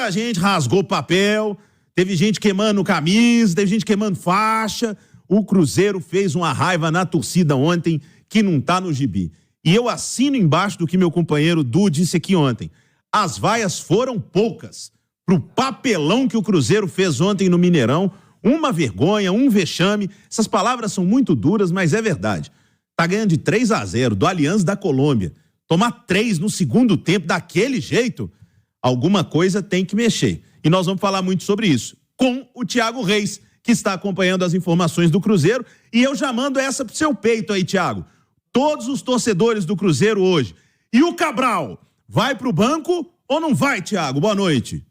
Muita gente rasgou papel, teve gente queimando camisa, teve gente queimando faixa. O Cruzeiro fez uma raiva na torcida ontem que não tá no gibi. E eu assino embaixo do que meu companheiro Du disse aqui ontem. As vaias foram poucas pro papelão que o Cruzeiro fez ontem no Mineirão. Uma vergonha, um vexame. Essas palavras são muito duras, mas é verdade. Tá ganhando de 3-0 do Aliança da Colômbia. Tomar 3 no segundo tempo daquele jeito, alguma coisa tem que mexer. E nós vamos falar muito sobre isso com o Thiago Reis, que está acompanhando as informações do Cruzeiro. E eu já mando essa pro seu peito aí, Thiago. Todos os torcedores do Cruzeiro hoje. E o Cabral, vai pro banco ou não vai, Thiago? Boa noite.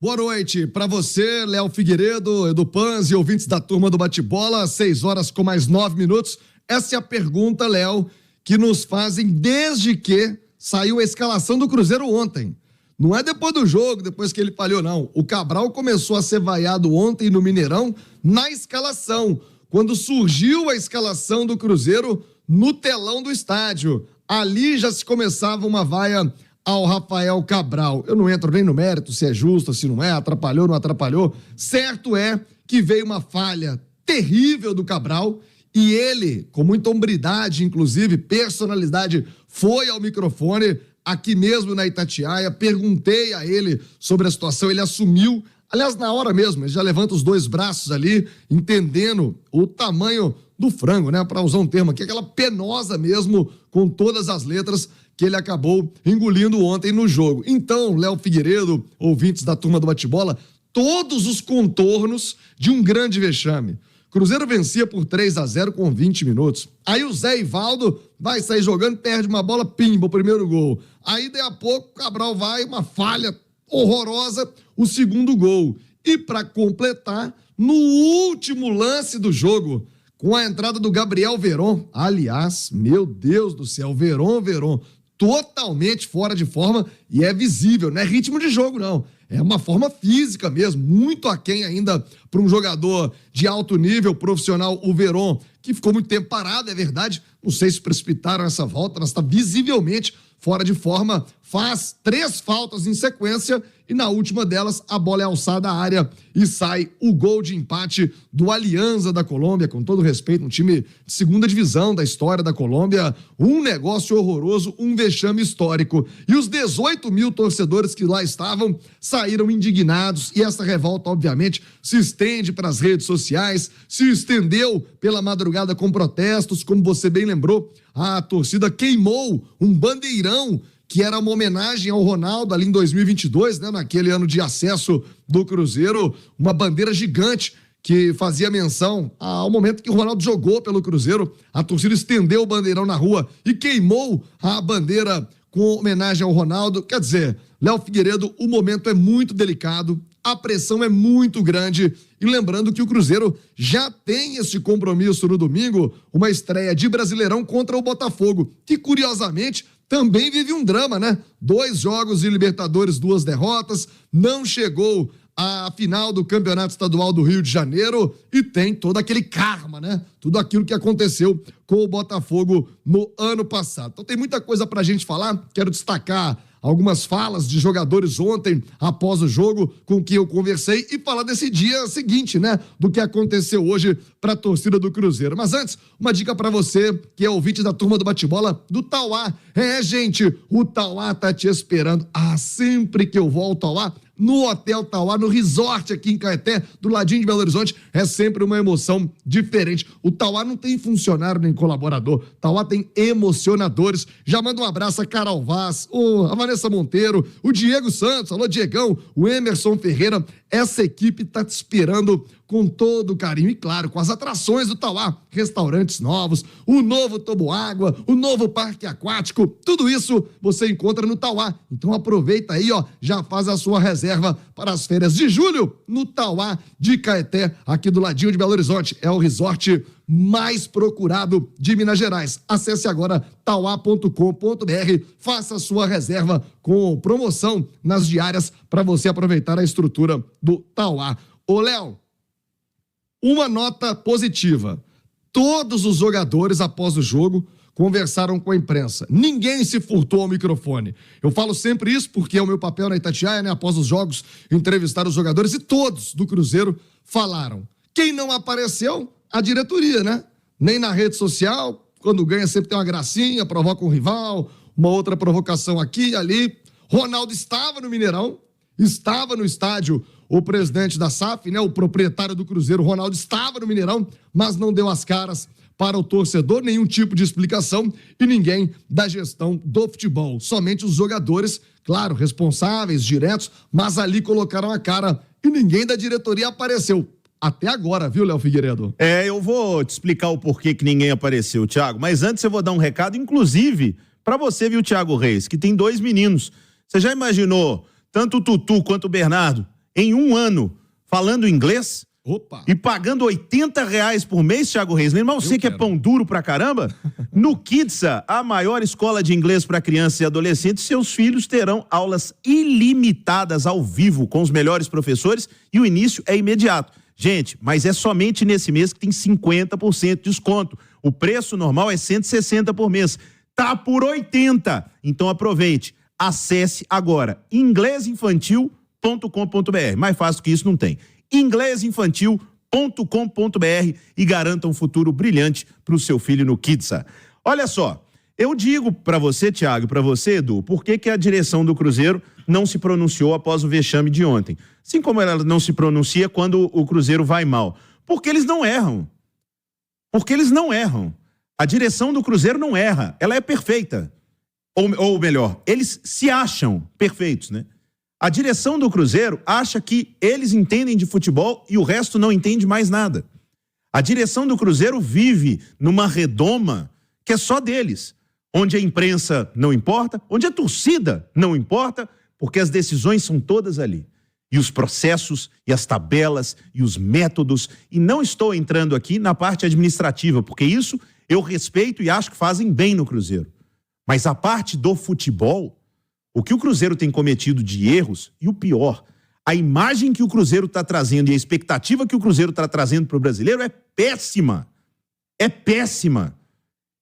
Boa noite para você, Léo Figueiredo, Edu Panz e ouvintes da turma do Bate-Bola, 6 horas com mais 9 minutos. Essa é a pergunta, Léo, que nos fazem desde que saiu a escalação do Cruzeiro ontem. Não é depois do jogo, depois que ele falhou, não. O Cabral começou a ser vaiado ontem no Mineirão na escalação, quando surgiu a escalação do Cruzeiro no telão do estádio. Ali já se começava uma vaia ao Rafael Cabral. Eu não entro nem no mérito se é justo, se não é, atrapalhou, não atrapalhou. Certo é que veio uma falha terrível do Cabral e ele, com muita hombridade, inclusive personalidade, foi ao microfone aqui mesmo na Itatiaia, perguntei a ele sobre a situação, ele assumiu, aliás, na hora mesmo, ele já levanta os 2 braços ali, entendendo o tamanho do frango, né, para usar um termo aqui, aquela penosa mesmo, com todas as letras que ele acabou engolindo ontem no jogo. Então, Léo Figueiredo, ouvintes da turma do Bate-Bola, todos os contornos de um grande vexame. Cruzeiro vencia por 3-0 com 20 minutos. Aí o Zé Ivaldo vai sair jogando, perde uma bola, pimba, o primeiro gol. Aí, daí a pouco, o Cabral vai, uma falha horrorosa, o segundo gol. E para completar, no último lance do jogo, com a entrada do Gabriel Veron, aliás, meu Deus do céu, Veron, totalmente fora de forma e é visível, não é ritmo de jogo não, é uma forma física mesmo, muito aquém ainda para um jogador de alto nível profissional, o Veron, que ficou muito tempo parado, é verdade, não sei se precipitaram essa volta, mas está visivelmente fora de forma, faz 3 faltas em sequência e na última delas a bola é alçada à área e sai o gol de empate do Alianza da Colômbia, com todo respeito, um time de segunda divisão da história da Colômbia, um negócio horroroso, um vexame histórico. E os 18 mil torcedores que lá estavam saíram indignados e essa revolta, obviamente, se estende para as redes sociais, se estendeu pela madrugada com protestos, como você bem lembrou, a torcida queimou um bandeirão que era uma homenagem ao Ronaldo ali em 2022, né, naquele ano de acesso do Cruzeiro, uma bandeira gigante que fazia menção ao momento que o Ronaldo jogou pelo Cruzeiro. A torcida estendeu o bandeirão na rua e queimou a bandeira com homenagem ao Ronaldo. Quer dizer, Léo Figueiredo, o momento é muito delicado, a pressão é muito grande e lembrando que o Cruzeiro já tem esse compromisso no domingo, uma estreia de Brasileirão contra o Botafogo, que curiosamente também vive um drama, né? 2 jogos de Libertadores, 2 derrotas, não chegou à final do Campeonato Estadual do Rio de Janeiro e tem todo aquele karma, né? Tudo aquilo que aconteceu com o Botafogo no ano passado. Então tem muita coisa pra gente falar, quero destacar algumas falas de jogadores ontem, após o jogo, com quem eu conversei, e falar desse dia seguinte, né, do que aconteceu hoje para a torcida do Cruzeiro. Mas antes, uma dica para você, que é ouvinte da turma do Bate-Bola, do Tauá. Gente, o Tauá tá te esperando. Sempre que eu volto ao Tauá, no Hotel Tauá, no resort aqui em Caeté, do ladinho de Belo Horizonte, é sempre uma emoção diferente. O Tauá não tem funcionário nem colaborador, Tauá tem emocionadores. Já manda um abraço a Carol Vaz, a Vanessa Monteiro, o Diego Santos, alô Diegão, o Emerson Ferreira. Essa equipe tá te esperando com todo carinho e, claro, com as atrações do Tauá, restaurantes novos, o novo toboágua, o novo parque aquático, tudo isso você encontra no Tauá. Então aproveita aí, já faz a sua reserva para as férias de julho no Tauá de Caeté, aqui do ladinho de Belo Horizonte. É o resort mais procurado de Minas Gerais. Acesse agora tauá.com.br, faça a sua reserva com promoção nas diárias para você aproveitar a estrutura do Tauá. Ô, Léo, uma nota positiva. Todos os jogadores, após o jogo, conversaram com a imprensa. Ninguém se furtou ao microfone. Eu falo sempre isso porque é o meu papel na Itatiaia, né? Após os jogos, entrevistar os jogadores e todos do Cruzeiro falaram. Quem não apareceu? A diretoria, né? Nem na rede social, quando ganha sempre tem uma gracinha, provoca um rival, uma outra provocação aqui e ali. Ronaldo estava no Mineirão, estava no estádio, o presidente da SAF, né, o proprietário do Cruzeiro, Ronaldo, estava no Mineirão, mas não deu as caras para o torcedor, nenhum tipo de explicação e ninguém da gestão do futebol. Somente os jogadores, claro, responsáveis, diretos, mas ali colocaram a cara e ninguém da diretoria apareceu. Até agora, viu, Léo Figueiredo? Eu vou te explicar o porquê que ninguém apareceu, Thiago, mas antes eu vou dar um recado, inclusive, para você, viu, Thiago Reis, que tem 2 meninos. Você já imaginou tanto o Tutu quanto o Bernardo em 1 ano falando inglês? Opa! E pagando R$80 por mês, Thiago Reis. Lembra você que é pão duro pra caramba? No Kidsa, a maior escola de inglês para crianças e adolescentes, seus filhos terão aulas ilimitadas ao vivo com os melhores professores e o início é imediato. Gente, mas é somente nesse mês que tem 50% de desconto. O preço normal é R$160 por mês. Tá por 80. Então aproveite. Acesse agora inglesinfantil.com.br. Mais fácil que isso não tem. inglesinfantil.com.br e garanta um futuro brilhante para o seu filho no Kidsa. Olha só, eu digo para você, Thiago, e para você, Edu, por que a direção do Cruzeiro não se pronunciou após o vexame de ontem? Assim como ela não se pronuncia quando o Cruzeiro vai mal. Porque eles não erram. Porque eles não erram. A direção do Cruzeiro não erra. Ela é perfeita. Ou melhor, eles se acham perfeitos, né? A direção do Cruzeiro acha que eles entendem de futebol e o resto não entende mais nada. A direção do Cruzeiro vive numa redoma que é só deles, onde a imprensa não importa, onde a torcida não importa, porque as decisões são todas ali. E os processos, e as tabelas, e os métodos, e não estou entrando aqui na parte administrativa, porque isso eu respeito e acho que fazem bem no Cruzeiro. Mas a parte do futebol, o que o Cruzeiro tem cometido de erros, e o pior, a imagem que o Cruzeiro está trazendo e a expectativa que o Cruzeiro está trazendo para o brasileiro é péssima. É péssima.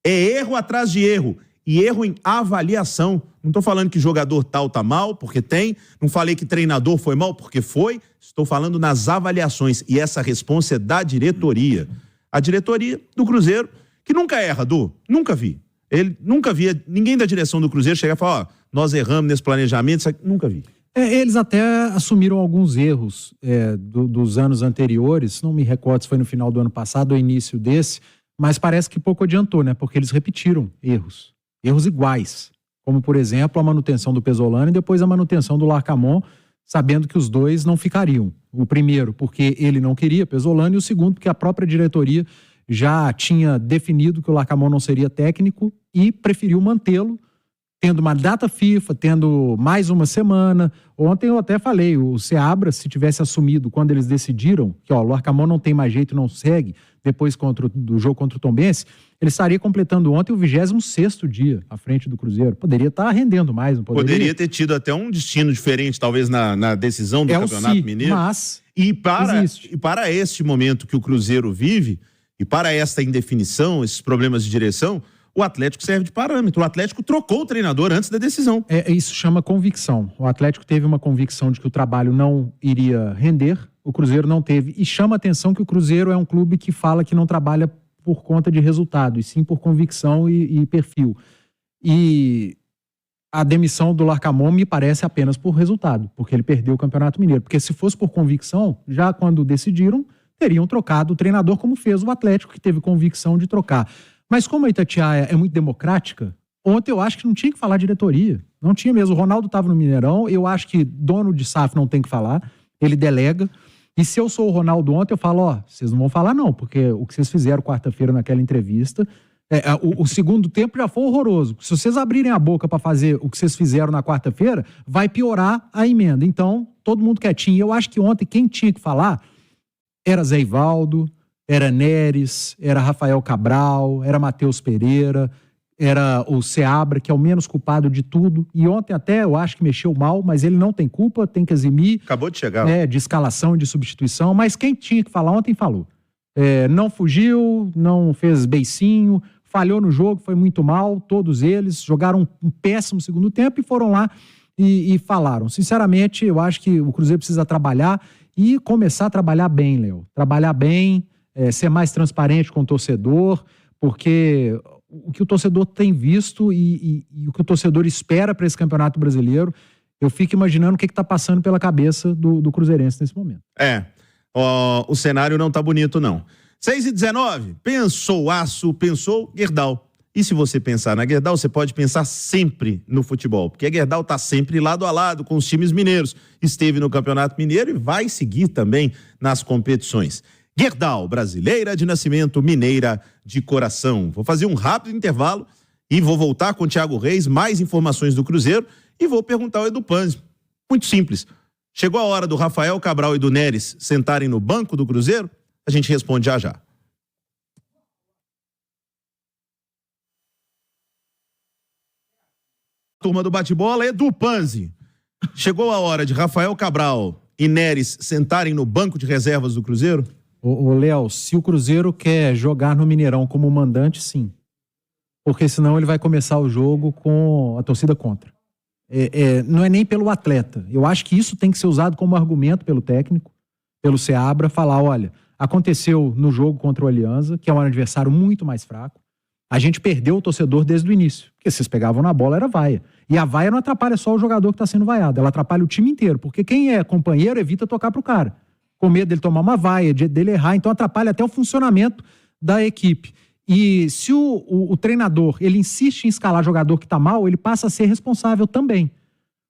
É erro atrás de erro. E erro em avaliação. Não estou falando que jogador tal tá mal, porque tem. Não falei que treinador foi mal, porque foi. Estou falando nas avaliações. E essa responsa é da diretoria. A diretoria do Cruzeiro, que nunca erra, Du. Nunca vi. Ele nunca via ninguém da direção do Cruzeiro chegar e falar, nós erramos nesse planejamento. Nunca vi. Eles até assumiram alguns erros dos anos anteriores. Não me recordo se foi no final do ano passado ou início desse. Mas parece que pouco adiantou, né? Porque eles repetiram erros iguais. Como, por exemplo, a manutenção do Pesolano e depois a manutenção do Larcamón, sabendo que os dois não ficariam. O primeiro, porque ele não queria Pesolano, e o segundo, porque a própria diretoria já tinha definido que o Larcamón não seria técnico e preferiu mantê-lo, tendo uma data FIFA, tendo mais uma semana. Ontem eu até falei, o Seabra, se tivesse assumido quando eles decidiram que o Larcamón não tem mais jeito, não segue, depois do jogo contra o Tombense, ele estaria completando ontem o 26º dia à frente do Cruzeiro. Poderia estar rendendo mais, não poderia? Poderia ter tido até um destino diferente, talvez, na decisão do Campeonato Mineiro. Mas e para este momento que o Cruzeiro vive, e para esta indefinição, esses problemas de direção, o Atlético serve de parâmetro. O Atlético trocou o treinador antes da decisão. Isso chama convicção. O Atlético teve uma convicção de que o trabalho não iria render, o Cruzeiro não teve. E chama a atenção que o Cruzeiro é um clube que fala que não trabalha por conta de resultado, e sim por convicção e perfil. E a demissão do Larcamón me parece apenas por resultado, porque ele perdeu o Campeonato Mineiro. Porque se fosse por convicção, já quando decidiram, teriam trocado o treinador, como fez o Atlético, que teve convicção de trocar. Mas como a Itatiaia é muito democrática, ontem eu acho que não tinha que falar diretoria. Não tinha mesmo. O Ronaldo estava no Mineirão, eu acho que dono de SAF não tem que falar, ele delega. E se eu sou o Ronaldo ontem, eu falo, vocês não vão falar não, porque o que vocês fizeram quarta-feira naquela entrevista, o segundo tempo já foi horroroso. Se vocês abrirem a boca para fazer o que vocês fizeram na quarta-feira, vai piorar a emenda. Então, todo mundo quietinho. Eu acho que ontem quem tinha que falar era Zé Ivaldo, era Neres, era Rafael Cabral, era Matheus Pereira, era o Seabra, que é o menos culpado de tudo. E ontem até eu acho que mexeu mal, mas ele não tem culpa, tem que eximir. Acabou de chegar. De escalação e de substituição, mas quem tinha que falar ontem falou. Não fugiu, não fez beicinho, falhou no jogo, foi muito mal, todos eles jogaram um péssimo segundo tempo e foram lá e falaram. Sinceramente, eu acho que o Cruzeiro precisa trabalhar e começar a trabalhar bem, Léo. Trabalhar bem, ser mais transparente com o torcedor, porque o que o torcedor tem visto e o que o torcedor espera para esse Campeonato Brasileiro, eu fico imaginando o que está passando pela cabeça do cruzeirense nesse momento. O cenário não tá bonito, não. 6h19, pensou Aço, pensou Gerdau. E se você pensar na Gerdau, você pode pensar sempre no futebol, porque a Gerdau tá sempre lado a lado com os times mineiros. Esteve no Campeonato Mineiro e vai seguir também nas competições. Gerdau, brasileira de nascimento, mineira de coração. Vou fazer um rápido intervalo e vou voltar com o Thiago Reis, mais informações do Cruzeiro, e vou perguntar ao Edu Panzi. Muito simples. Chegou a hora do Rafael Cabral e do Neres sentarem no banco do Cruzeiro? A gente responde já já. Turma do bate-bola, Edu Panzi. Chegou a hora de Rafael Cabral e Neres sentarem no banco de reservas do Cruzeiro? Ô Léo, se o Cruzeiro quer jogar no Mineirão como mandante, sim. Porque senão ele vai começar o jogo com a torcida contra. Não é nem pelo atleta. Eu acho que isso tem que ser usado como argumento pelo técnico, pelo Seabra, falar, olha, aconteceu no jogo contra o Alianza, que é um adversário muito mais fraco. A gente perdeu o torcedor desde o início, porque vocês pegavam na bola, era vaia. E a vaia não atrapalha só o jogador que está sendo vaiado, ela atrapalha o time inteiro, porque quem é companheiro evita tocar pro cara, com medo dele tomar uma vaia, dele errar, então atrapalha até o funcionamento da equipe. E se o treinador, ele insiste em escalar jogador que está mal, ele passa a ser responsável também.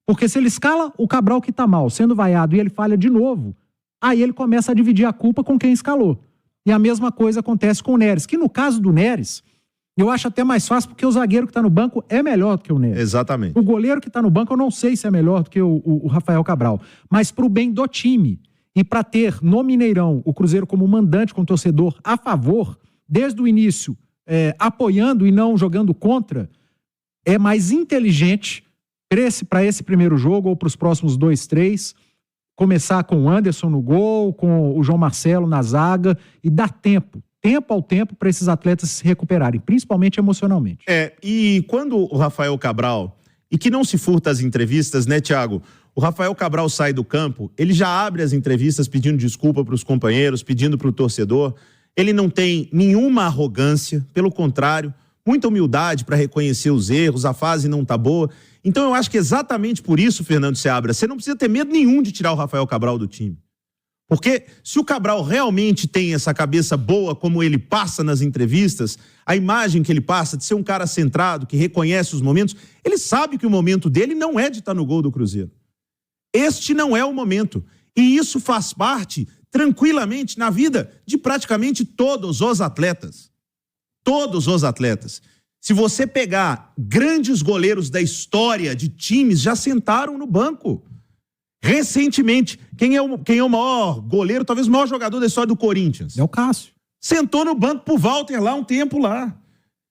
Porque se ele escala o Cabral que está mal, sendo vaiado, e ele falha de novo, aí ele começa a dividir a culpa com quem escalou. E a mesma coisa acontece com o Neres, que no caso do Neres, eu acho até mais fácil, porque o zagueiro que está no banco é melhor do que o Neres. Exatamente. O goleiro que está no banco, eu não sei se é melhor do que o Rafael Cabral. Mas para o bem do time, e para ter no Mineirão o Cruzeiro como mandante com o torcedor a favor, desde o início, apoiando e não jogando contra, é mais inteligente para esse primeiro jogo ou para os próximos 2, 3, começar com o Anderson no gol, com o João Marcelo na zaga e dar tempo ao tempo para esses atletas se recuperarem, principalmente emocionalmente. E quando o Rafael Cabral, e que não se furta as entrevistas, né, Thiago? O Rafael Cabral sai do campo, ele já abre as entrevistas pedindo desculpa para os companheiros, pedindo para o torcedor. Ele não tem nenhuma arrogância, pelo contrário, muita humildade para reconhecer os erros, a fase não tá boa. Então eu acho que exatamente por isso, Fernando Seabra, você não precisa ter medo nenhum de tirar o Rafael Cabral do time. Porque se o Cabral realmente tem essa cabeça boa, como ele passa nas entrevistas, a imagem que ele passa de ser um cara centrado, que reconhece os momentos, ele sabe que o momento dele não é de estar no gol do Cruzeiro. Este não é o momento. E isso faz parte, tranquilamente, na vida de praticamente todos os atletas. Todos os atletas. Se você pegar grandes goleiros da história de times, já sentaram no banco. Recentemente, quem é o maior goleiro, talvez o maior jogador da história do Corinthians? É o Cássio. Sentou no banco pro Walter lá um tempo lá.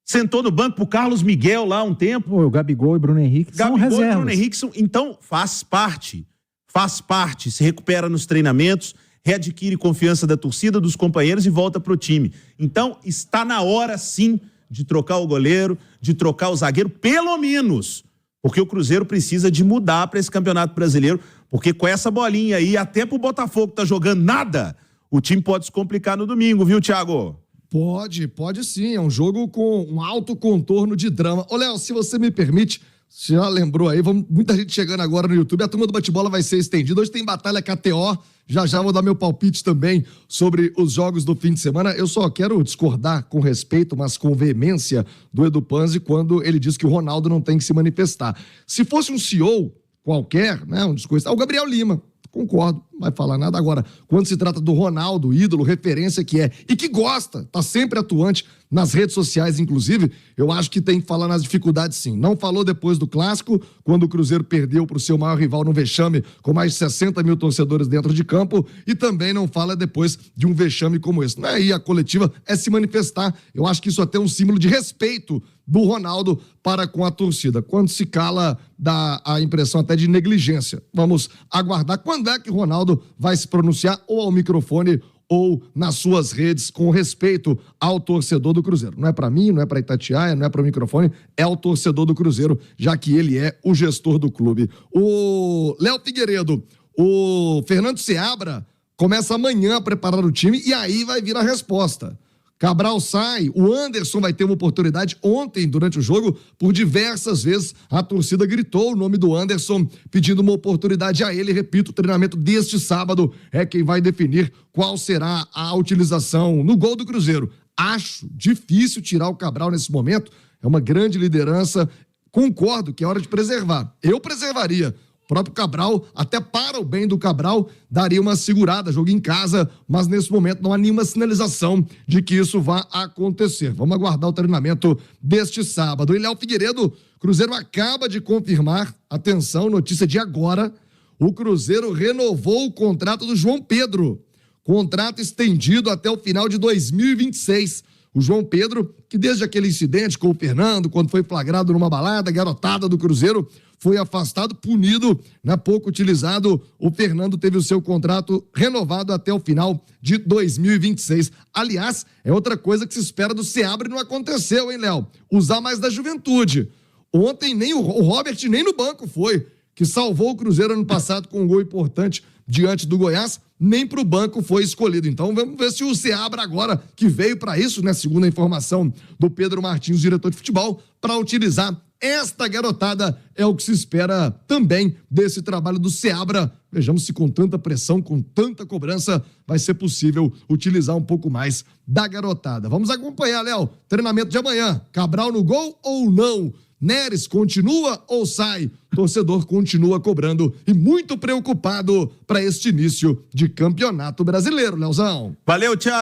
Sentou no banco pro Carlos Miguel lá um tempo. O Gabigol e Bruno Henrique são reservas. Gabigol e Bruno Henrique são... Então, faz parte, se recupera nos treinamentos, readquire confiança da torcida, dos companheiros e volta pro time. Então, está na hora, sim, de trocar o goleiro, de trocar o zagueiro, pelo menos, porque o Cruzeiro precisa de mudar para esse Campeonato Brasileiro, porque com essa bolinha aí, até pro Botafogo que tá jogando nada, o time pode se complicar no domingo, viu, Thiago? Pode sim, é um jogo com um alto contorno de drama. Ô, Léo, se você me permite, você já lembrou aí, muita gente chegando agora no YouTube, a turma do bate-bola vai ser estendida, hoje tem Batalha KTO, já vou dar meu palpite também sobre os jogos do fim de semana. Eu só quero discordar com respeito, mas com veemência, do Edu Panzi quando ele diz que o Ronaldo não tem que se manifestar. Se fosse um CEO qualquer, né, um discurso, o Gabriel Lima, concordo, não vai falar nada. Agora, quando se trata do Ronaldo, ídolo, referência que é, e que gosta, tá sempre atuante nas redes sociais, inclusive, eu acho que tem que falar nas dificuldades, sim. Não falou depois do Clássico, quando o Cruzeiro perdeu pro seu maior rival no vexame, com mais de 60 mil torcedores dentro de campo, e também não fala depois de um vexame como esse. Não é ir à coletiva, é se manifestar. Eu acho que isso até é um símbolo de respeito do Ronaldo para com a torcida. Quando se cala, dá a impressão até de negligência. Vamos aguardar quando é que o Ronaldo vai se pronunciar ou ao microfone ou nas suas redes com respeito ao torcedor do Cruzeiro. Não é para mim, não é para Itatiaia, não é para o microfone, é o torcedor do Cruzeiro, já que ele é o gestor do clube. O Léo Figueiredo, o Fernando Seabra começa amanhã a preparar o time e aí vai vir a resposta. Cabral sai, o Anderson vai ter uma oportunidade. Ontem, durante o jogo, por diversas vezes, a torcida gritou o nome do Anderson, pedindo uma oportunidade a ele. Repito, o treinamento deste sábado é quem vai definir qual será a utilização no gol do Cruzeiro. Acho difícil tirar o Cabral nesse momento, é uma grande liderança. Concordo que é hora de preservar. Eu preservaria. O próprio Cabral, até para o bem do Cabral, daria uma segurada, jogo em casa, mas nesse momento não há nenhuma sinalização de que isso vá acontecer. Vamos aguardar o treinamento deste sábado. E Léo Figueiredo, Cruzeiro acaba de confirmar, atenção, notícia de agora, o Cruzeiro renovou o contrato do João Pedro. Contrato estendido até o final de 2026. O João Pedro, que desde aquele incidente com o Fernando, quando foi flagrado numa balada, garotada do Cruzeiro, foi afastado, punido, pouco utilizado. O Fernando teve o seu contrato renovado até o final de 2026. Aliás, é outra coisa que se espera do Seabra e não aconteceu, hein, Léo? Usar mais da juventude. Ontem nem o Robert nem no banco foi, que salvou o Cruzeiro ano passado com um gol importante diante do Goiás, nem para o banco foi escolhido. Então vamos ver se o Seabra agora, que veio para isso, segundo a informação do Pedro Martins, diretor de futebol, para utilizar esta garotada, é o que se espera também desse trabalho do Seabra. Vejamos se com tanta pressão, com tanta cobrança, vai ser possível utilizar um pouco mais da garotada. Vamos acompanhar, Léo, treinamento de amanhã. Cabral no gol ou não? Neres continua ou sai? Torcedor continua cobrando e muito preocupado para este início de campeonato brasileiro, Leozão. Valeu, Thiago.